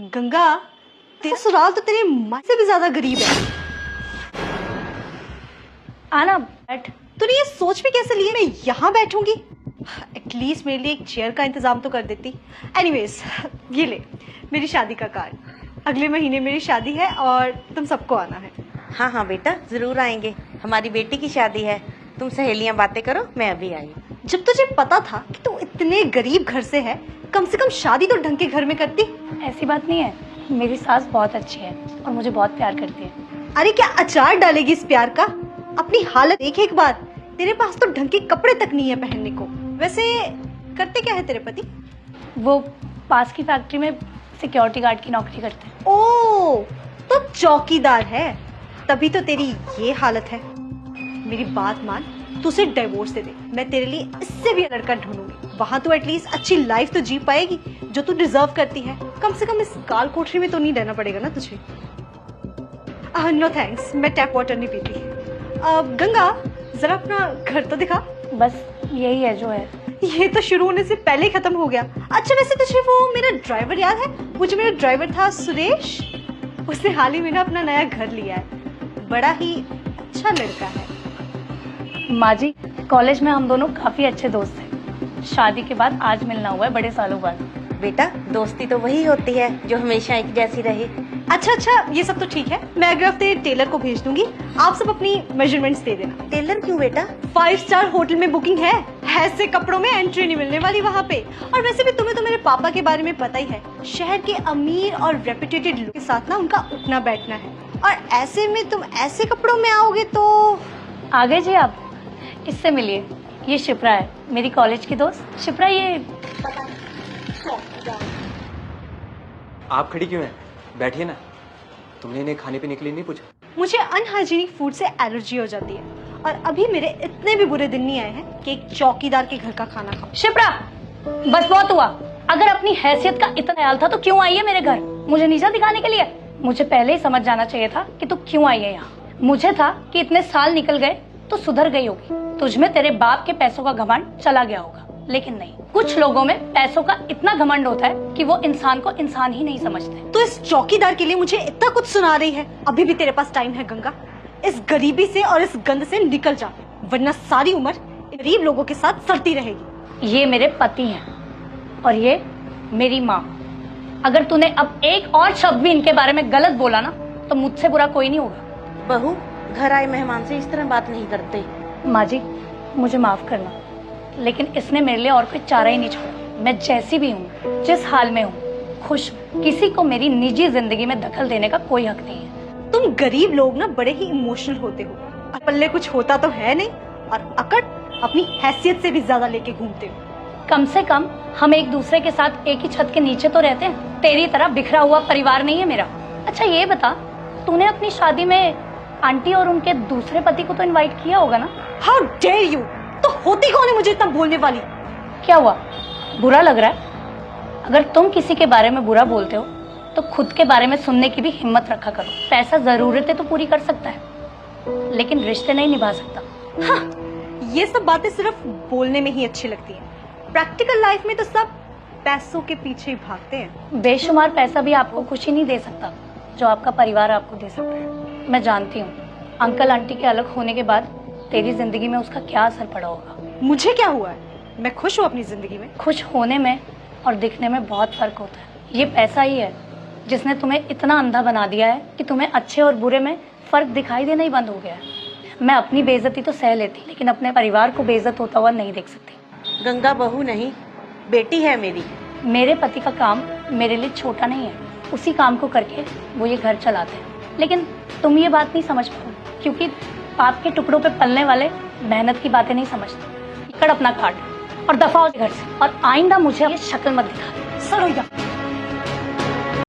गंगा, तेरा ससुराल तो तेरी माँ से भी ज्यादा गरीब है। आना बैठ। तूने ये सोच भी कैसे लिए मैं यहाँ बैठूंगी? एटलीस्ट मेरे लिए एक चेयर का इंतजाम तो कर देती। एनीवेज, ये ले मेरी शादी का कार्ड। अगले महीने मेरी शादी है और तुम सबको आना है। हाँ हाँ बेटा, जरूर आएंगे। हमारी बेटी की शादी है। तुम सहेलियां बातें करो, मैं अभी आई। जब तुझे पता था कि तू इतने गरीब घर से है, कम से कम शादी तो ढंग के घर में करती। ऐसी बात नहीं है, मेरी सास बहुत अच्छी है और मुझे बहुत प्यार करती है। अरे क्या अचार डालेगी इस प्यार का? अपनी हालत देख एक बार। तेरे पास तो ढंग के कपड़े तक नहीं है पहनने को। वैसे करते क्या है तेरे पति? वो पास की फैक्ट्री में सिक्योरिटी गार्ड की नौकरी करते हैं। ओ, तो चौकीदार है, तभी तो तेरी ये हालत है। मेरी बात मान, तू उसे डिवोर्स दे दे। मैं तेरे लिए इससे भी लड़का ढूंढूंगी। वहां तो एटलीस्ट अच्छी लाइफ तो जी पाएगी जो तू डिजर्व करती है। कम से कम इस काल कोठरी में तो नहीं रहना पड़ेगा ना तुझे। नो थैंक्स, मैं टैप वाटर नहीं पीती। गंगा, जरा अपना घर तो दिखा। बस यही है जो है। ये तो शुरू होने से पहले ही खत्म हो गया। अच्छा वैसे तुझे वो मेरा ड्राइवर याद है? वो जो मेरा ड्राइवर था सुरेश, उसने हाल ही में ना अपना नया घर लिया है। बड़ा ही अच्छा लड़का है। माँ जी, कॉलेज में हम दोनों काफी अच्छे दोस्त थे। शादी के बाद आज मिलना हुआ है बड़े सालों बाद। बेटा, दोस्ती तो वही होती है जो हमेशा एक जैसी रहे। अच्छा, ये सब तो ठीक है। मैं अगले हफ्ते टेलर को भेज दूंगी। आप सब अपनी मेजरमेंट्स दे देना। टेलर क्यों बेटा? 5 स्टार होटल में बुकिंग है। ऐसे कपड़ों में एंट्री नहीं मिलने वाली वहाँ पे। और वैसे भी तुम्हें तो मेरे पापा के बारे में पता ही है। शहर के अमीर और रेपुटेटेड लोगों के साथ ना उनका उठना बैठना है, और ऐसे में तुम ऐसे कपड़ों में आओगे तो। आगे जी, आप इससे मिलिए। ये शिप्रा है, मेरी कॉलेज की दोस्त। शिप्रा, ये आप खड़ी क्यों हैं? बैठिए ना। तुमने इन्हें खाने पीने के लिए नहीं पूछा? मुझे अनहाइजीनिक फूड से एलर्जी हो जाती है, और अभी मेरे इतने भी बुरे दिन नहीं आए हैं कि एक चौकीदार के घर का खाना खाऊं। शिप्रा, बस बहुत हुआ। अगर अपनी हैसियत का इतना ख्याल था तो क्यों आई है मेरे घर? मुझे नीचा दिखाने के लिए? मुझे पहले ही समझ जाना चाहिए था कि तू क्यों आई है यहाँ। मुझे था कि इतने साल निकल गए तो सुधर गई होगी, तुझमें तेरे बाप के पैसों का घमंड चला गया होगा। लेकिन नहीं, कुछ लोगों में पैसों का इतना घमंड होता है कि वो इंसान को इंसान ही नहीं समझते। तो इस चौकीदार के लिए मुझे इतना कुछ सुना रही है? अभी भी तेरे पास टाइम है गंगा। इस गरीबी से और इस गंद से निकल जा, वरना सारी उम्र गरीब लोगों के साथ सड़ती रहेगी। ये मेरे पति हैं और ये मेरी माँ। अगर तूने अब एक और शब्द भी इनके बारे में गलत बोला ना तो मुझसे बुरा कोई नहीं होगा। बहू, घर आए मेहमान से इस तरह बात नहीं करते। माँ जी, मुझे माफ करना, लेकिन इसने मेरे लिए और कोई चारा ही नहीं छोड़ा। मैं जैसी भी हूँ, जिस हाल में हूँ, खुश हूँ। किसी को मेरी निजी जिंदगी में दखल देने का कोई हक नहीं है। तुम गरीब लोग ना बड़े ही इमोशनल होते हो, और पल्ले कुछ होता तो है नहीं, और अकड़ अपनी हैसियत से भी ज्यादा लेके घूमते हो। कम से कम हम एक दूसरे के साथ एक ही छत के नीचे तो रहते हैं। तेरी तरह बिखरा हुआ परिवार नहीं है मेरा। अच्छा ये बता, तूने अपनी शादी में आंटी और उनके दूसरे पति को तो इनवाइट किया होगा ना? How dare you! तो होती कौन है मुझे इतना बोलने वाली? क्या हुआ, बुरा लग रहा है? अगर तुम किसी के बारे में बुरा बोलते हो तो खुद के बारे में सुनने की भी हिम्मत रखा करो। पैसा जरूरतें तो पूरी कर सकता है, लेकिन रिश्ते नहीं निभा सकता। हाँ, ये सब बातें सिर्फ बोलने में ही अच्छी लगती हैं। प्रैक्टिकल लाइफ में तो सब पैसों के पीछे ही भागते हैं। बेशुमार पैसा भी आपको खुशी नहीं दे सकता जो आपका परिवार आपको दे सकता है। मैं जानती हूँ अंकल आंटी के अलग होने के बाद तेरी जिंदगी में उसका क्या असर पड़ा होगा। मुझे क्या हुआ है? मैं खुश हूँ अपनी जिंदगी में। खुश होने में और दिखने में बहुत फर्क होता है। ये पैसा ही है जिसने तुम्हें इतना अंधा बना दिया है कि तुम्हें अच्छे और बुरे में फर्क दिखाई देना ही बंद हो गया है। मैं अपनी बेइज्जती तो सह लेती, लेकिन अपने परिवार को बेइज्जत होता हुआ नहीं देख सकती। गंगा बहू नहीं, बेटी है मेरी। मेरे पति का काम मेरे लिए छोटा नहीं है। उसी काम को करके वो ये घर चलाते हैं। लेकिन तुम ये बात नहीं समझ पाओ, क्योंकि पाप के टुकड़ों पे पलने वाले मेहनत की बातें नहीं समझते। कर अपना काट और दफा हो घर से, और आइंदा मुझे ये शक्ल मत दिखा। सरोया।